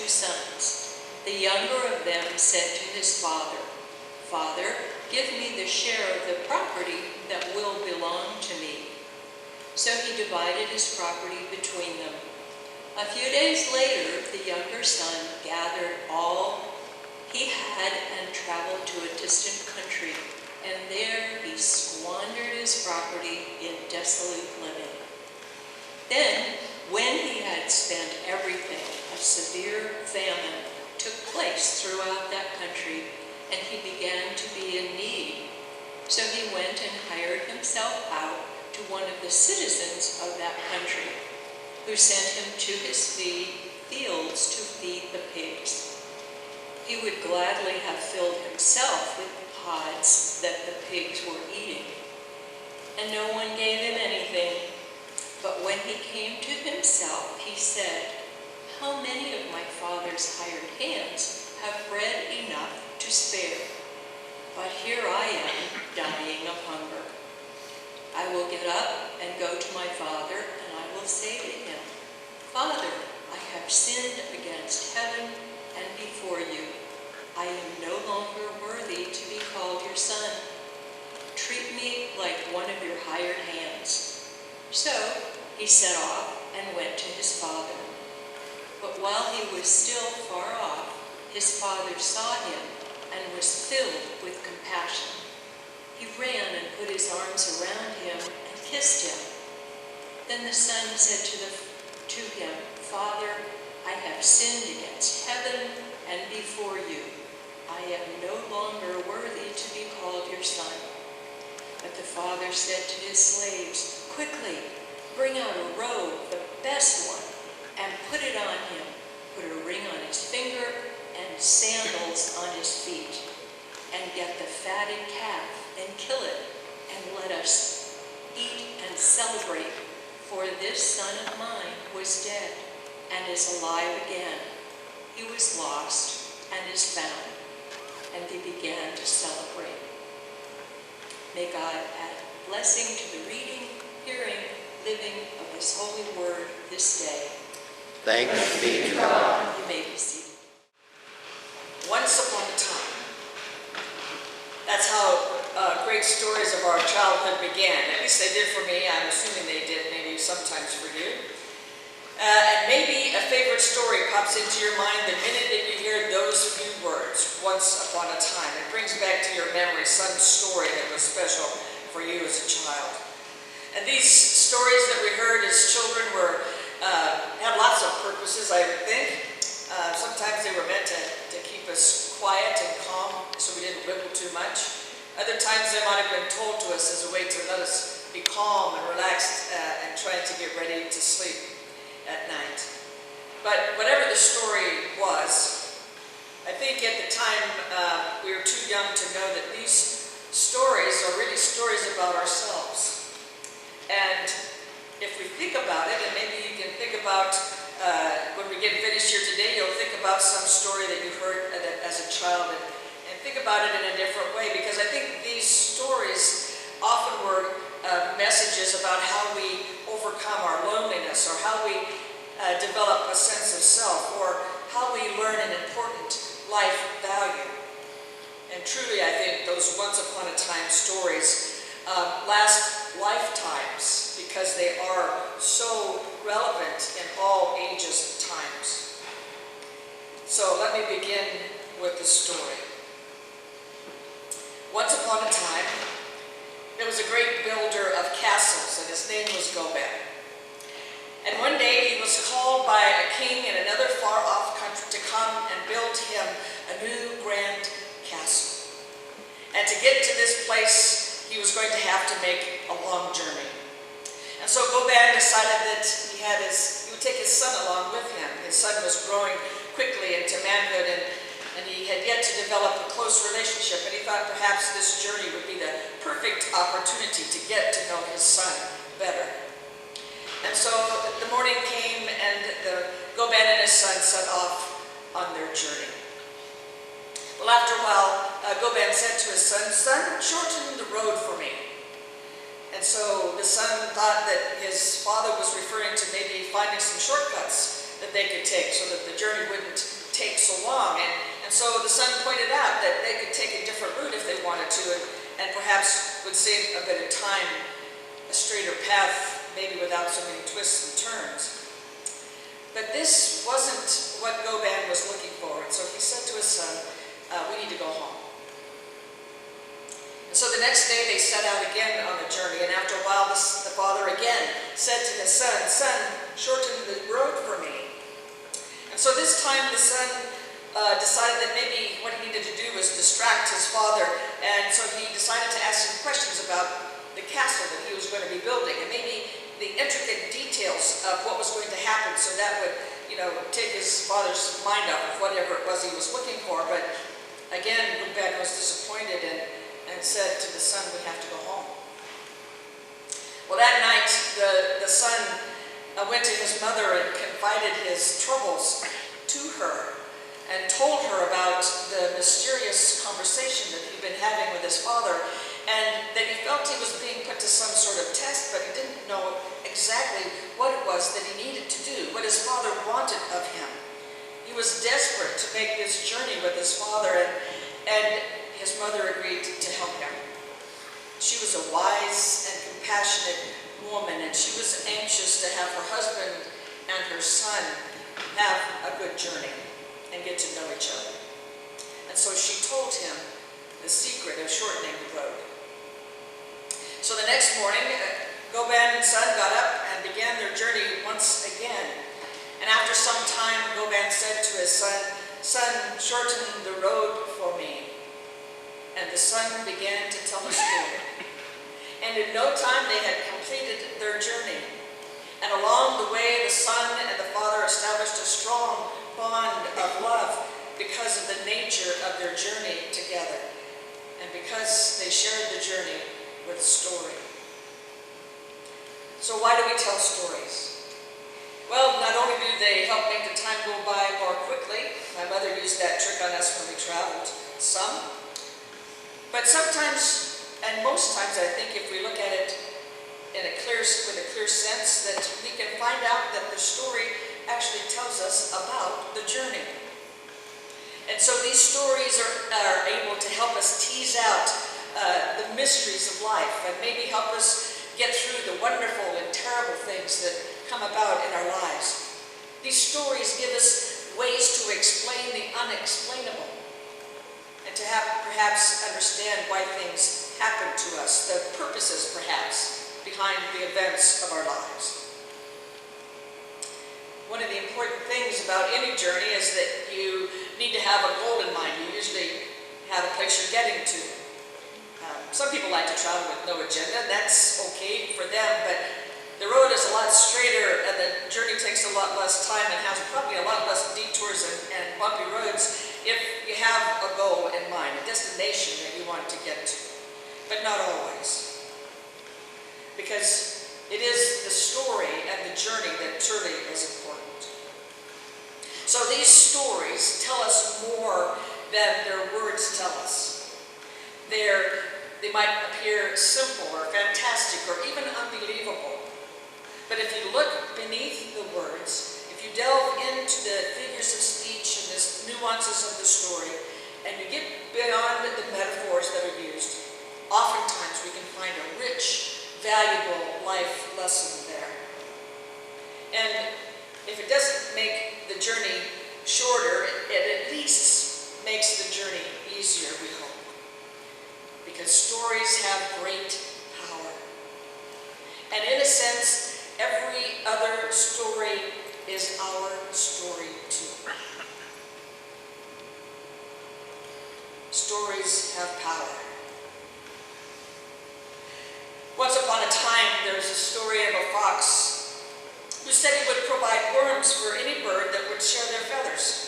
2 sons. The younger of them said to his father, "Father, give me the share of the property that will belong to me." So he divided his property between them. A few days later, the younger son gathered all he had and traveled to a distant country, and there he squandered his property in dissolute living. Then, when he had spent everything, a severe famine took place throughout that country, and he began to be in need. So he went and hired himself out to one of the citizens of that country, who sent him to his fields to feed the pigs. He would gladly have filled himself with the pods that the pigs were eating, and no one gave him anything. But when he came to himself, he said, "How many of my father's hired hands have bread enough to spare? But here I am, dying of hunger. I will get up and go to my father, and I will say to him, 'Father, I have sinned against heaven and before you. I am no longer worthy to be called your son. Treat me like one of your hired hands.' So he set off and went to his father. But while he was still far off, his father saw him and was filled with compassion. He ran and put his arms around him and kissed him. Then the son said to him, 'Father, I have sinned against heaven and before you. I am no longer worthy to be called your son.' But the father said to his slaves, 'Quickly, bring out a robe, the best one, and put it on him. Put a ring on his finger and sandals on his feet. And get the fatted calf and kill it, and let us eat and celebrate. For this son of mine was dead and is alive again. He was lost and is found.' And they began to celebrate." May God add blessing to the reading, hearing, living of his holy word this day. Thanks be to God. You may be seated. Once upon a time. That's how great stories of our childhood began. At least they did for me. I'm assuming they did, maybe sometimes for you. And maybe a favorite story pops into your mind the minute that you hear those few words, "once upon a time." It brings back to your memory some story that was special for you as a child. And these stories that we heard as children had lots of purposes, I would think. Sometimes they were meant to keep us quiet and calm so we didn't wiggle too much. Other times they might have been told to us as a way to let us be calm and relaxed and try to get ready to sleep at night. But whatever the story was, I think at the time we were too young to know that these stories are really stories about ourselves. And if we think about it, and maybe you can think about when we get finished here today, you'll think about some story that you heard as a child and think about it in a different way, because I think these stories often were messages about how we overcome our loneliness, or how we develop a sense of self, or how we learn an important life value. And truly, I think those once upon a time stories last lifetimes, because they are so relevant in all ages and times. So let me begin with the story. Once upon a time, there was a great builder of castles, and his name was Gobin. And one day he was called by a king in another far-off country to come and build him a new grand castle. And to get to this place, he was going to have to make a long journey. And so Gobin decided that he would take his son along with him. His son was growing quickly into manhood, and he had yet to develop a close relationship, and he thought perhaps this journey would be the perfect opportunity to get to know his son better. And so the morning came, and Gobin and his son set off on their journey. Well, after a while, Gobin said to his son, "Son, shorten the road for me." And so the son thought that his father was referring to maybe finding some shortcuts that they could take so that the journey wouldn't And so the son pointed out that they could take a different route if they wanted to, and perhaps would save a bit of time, a straighter path, maybe without so many twists and turns. But this wasn't what Goban was looking for, and so he said to his son, we need to go home. And so the next day they set out again on the journey, and after a while the father again said to his son, son, shorten the road for me. And so this time the son decided that maybe what he needed to do was distract his father, and so he decided to ask him questions about the castle that he was going to be building, and maybe the intricate details of what was going to happen, so that would, take his father's mind off of whatever it was he was looking for. But again, Goban was disappointed and said to the son, we have to go home. Well, that night, the son went to his mother and confided his troubles to her and told her about the mysterious conversation that he'd been having with his father, and that he felt he was being put to some sort of test, but he didn't know exactly what it was that he needed to do, what his father wanted of him. He was desperate to make this journey with his father, and his mother agreed to help him. She was a wise and compassionate woman, and she was anxious to have her husband and her son have a good journey and get to know each other. And so she told him the secret of shortening the road. So the next morning, Goban and son got up and began their journey once again. And after some time, Goban said to his son, son, shorten the road for me. And the son began to tell a story. And in no time, they had completed their journey. And along the way, the son and the father established a strong bond of love because of the nature of their journey together, and because they shared the journey with story. So why do we tell stories? Well, not only do they help make the time go by more quickly, my mother used that trick on us when we traveled some, but sometimes, and most times I think, if we look at it with a clear sense, that we can find out that the story actually tells us about the journey. And so these stories are able to help us tease out the mysteries of life, and maybe help us get through the wonderful and terrible things that come about in our lives. These stories give us ways to explain the unexplainable, and to perhaps understand why things happen to us, the purposes perhaps behind the events of our lives. One of the important things about any journey is that you need to have a goal in mind. You usually have a place you're getting to. Some people like to travel with no agenda. That's okay for them, but the road is a lot straighter, and the journey takes a lot less time and has probably a lot less detours and bumpy roads if you have a goal in mind, a destination that you want to get to. But not always. Because it is the story and the journey that truly is important. So these stories tell us more than their words tell us. They might appear simple or fantastic or even unbelievable. But if you look beneath the words, if you delve into the figures of speech and the nuances of the story, and you get beyond the metaphors that are used, oftentimes we can find a rich, valuable life lesson there. And if it doesn't make the journey shorter, it at least makes the journey easier, we hope. Because stories have great power. And in a sense, every other story is our story too. Stories have power. Once upon a time, there was a story of a fox who said he would provide worms for any bird that would share their feathers.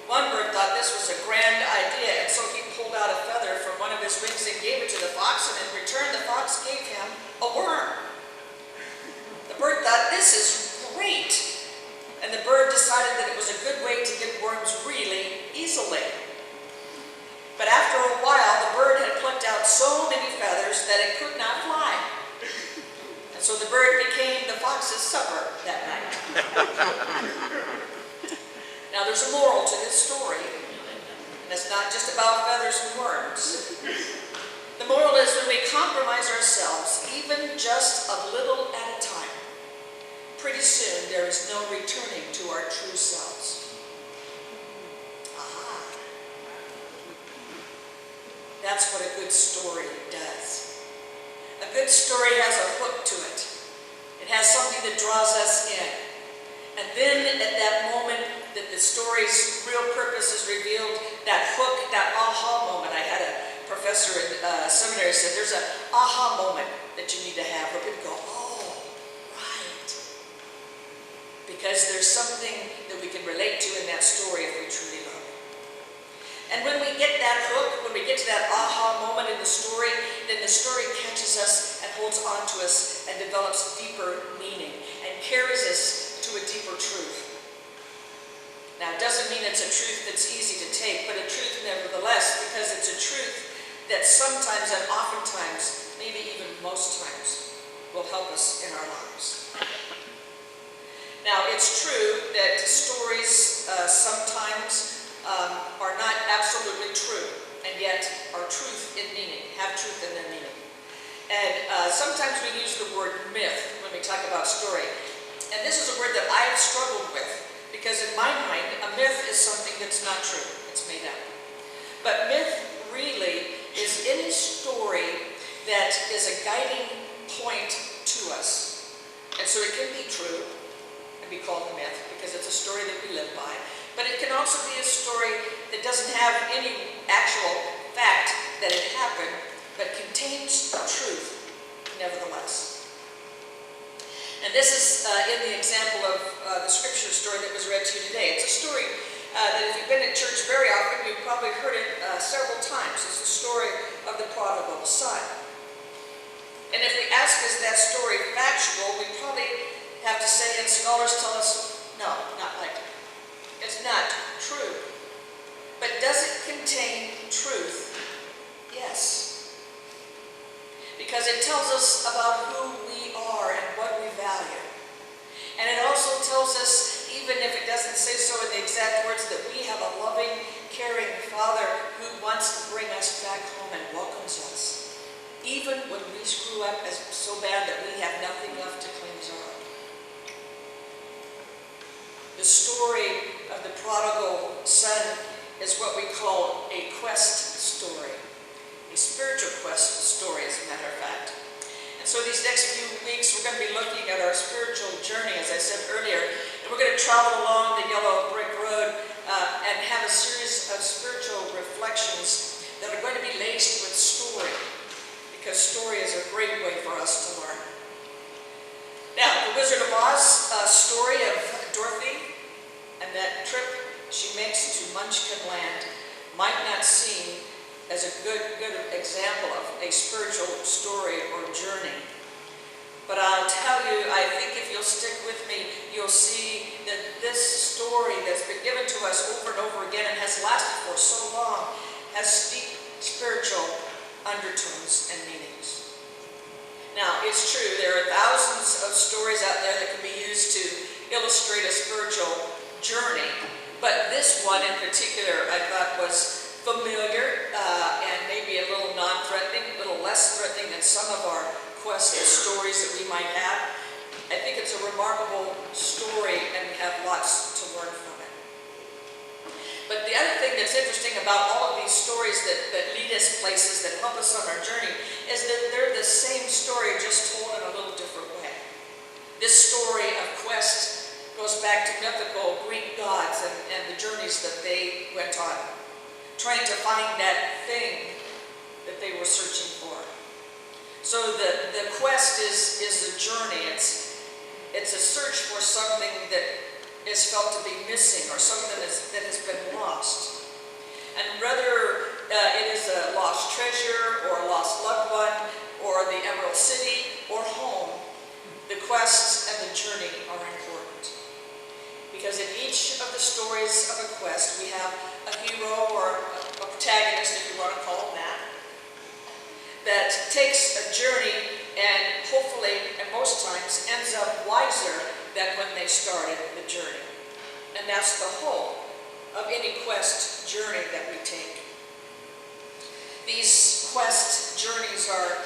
One bird thought this was a grand idea, and so he pulled out a feather from one of his wings and gave it to the fox, and in return the fox gave him a worm. The bird thought, this is great, and the bird decided that it was a good way to get worms really easily. But after a while, the bird had plucked out so many feathers that it could not fly. And so the bird became the fox's supper that night. Now there's a moral to this story. And it's not just about feathers and worms. The moral is when we compromise ourselves, even just a little at a time, pretty soon there is no returning to our true selves. Aha. That's what a good story does. A good story has a hook to it. It has something that draws us in. And then at that moment that the story's real purpose is revealed, that hook, that aha moment. I had a professor in seminary said there's an aha moment that you need to have where people go, oh, right. Because there's something that we can relate to in that story if we truly love it. And when we get that hook, when we get to that aha moment in the story, then the story catches us and holds on to us and develops deeper meaning and carries us to a deeper truth. Now, it doesn't mean it's a truth that's easy to take, but a truth nevertheless, because it's a truth that sometimes and oftentimes, maybe even most times, will help us in our lives. Now, it's true that stories sometimes are not absolutely true, and yet are truth in meaning, have truth in their meaning. And sometimes we use the word myth when we talk about story. And this is a word that I have struggled with, because in my mind, a myth is something that's not true. It's made up. But myth really is any story that is a guiding point to us. And so it can be true and be called a myth, because it's a story that we live by. But it can also be a story that doesn't have any actual fact that it happened, but contains truth nevertheless. And this is in the example of the scripture story that was read to you today. It's a story that if you've been at church very often, you've probably heard it several times. It's the story of the prodigal son. And if we ask, is that story factual, we probably have to say, and scholars tell us, no, not likely. It's not true. But does it contain truth? Yes. Because it tells us about who we are and what we value. And it also tells us, even if it doesn't say so in the exact words, that we have a loving, caring Father who wants to bring us back home and welcomes us, even when we screw up so bad that we have nothing left to cleanse our own. The story of the prodigal son is what we call a quest story. A spiritual quest story, as a matter of fact. And so these next few weeks, we're going to be looking at our spiritual journey, as I said earlier. And we're going to travel along the yellow brick road and have a series of spiritual reflections that are going to be laced with story, because story is a great way for us to learn. Now, the Wizard of Oz story of Dorothy and that trip she makes to Munchkin Land might not seem as a good example of a spiritual story or journey. But I'll tell you, I think if you'll stick with me, you'll see that this story that's been given to us over and over again and has lasted for so long has deep spiritual undertones and meanings. Now, it's true, there are thousands of stories out there that can be used to illustrate a spiritual journey, but this one in particular I thought was familiar and maybe a little non-threatening, a little less threatening than some of our quest stories that we might have. I think it's a remarkable story and we have lots to learn from it. But the other thing that's interesting about all of these stories that lead us places, that help us on our journey, is that they're the same story, just told in a little different way. This story of quest goes back to mythical Greek gods and the journeys that they went on, trying to find that thing that they were searching for. So the quest is a journey. It's a search for something that is felt to be missing or something that has been lost. And whether it is a lost treasure or a lost loved one or the Emerald City or home, the quest and the journey are important. Because in each of the stories of a quest, we have a hero or a protagonist, if you want to call him that takes a journey and hopefully, and most times, ends up wiser than when they started the journey. And that's the hope of any quest journey that we take. These quest journeys are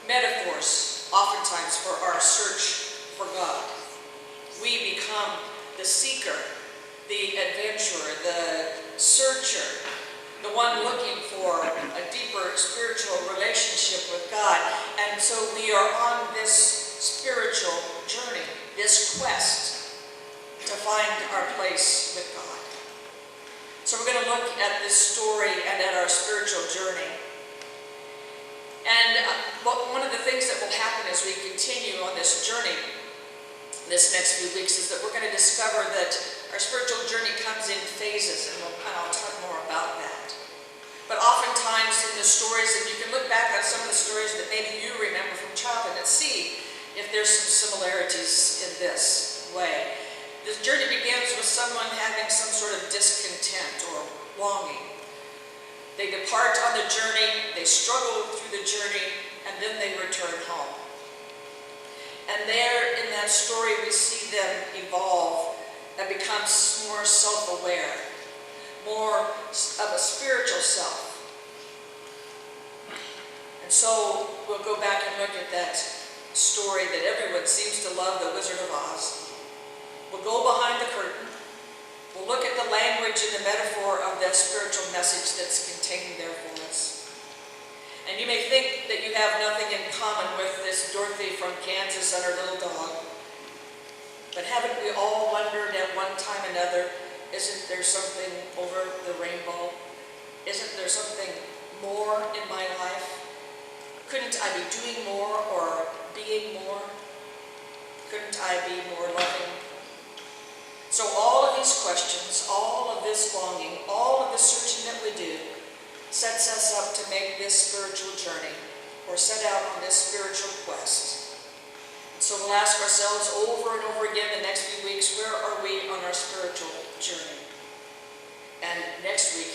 metaphors, oftentimes, for our search for God. We become the seeker, the adventurer, the searcher, the one looking for a deeper spiritual relationship with God. And so we are on this spiritual journey, this quest to find our place with God. So we're going to look at this story and at our spiritual journey. And one of the things that will happen as we continue on this journey this next few weeks is that we're going to discover that our spiritual journey comes in phases, and I'll talk more about that. But oftentimes in the stories, and you can look back on some of the stories that maybe you remember from childhood and see if there's some similarities in this way. This journey begins with someone having some sort of discontent or longing. They depart on the journey, they struggle through the journey, and then they return home. And there in that story we see them evolve and become more self-aware, more of a spiritual self. And so we'll go back and look at that story that everyone seems to love, The Wizard of Oz. We'll go behind the curtain. We'll look at the language and the metaphor of that spiritual message that's contained there for us. And you may think that you have nothing in common with this Dorothy from Kansas and her little dog. But haven't we all wondered at one time or another, isn't there something over the rainbow? Isn't there something more in my life? Couldn't I be doing more or being more? Couldn't I be more loving? So all of these questions, all of this longing, all of the searching that we do sets us up to make this spiritual journey or set out on this spiritual quest. So we'll ask ourselves over and over again the next few weeks, where are we on our spiritual journey? And next week,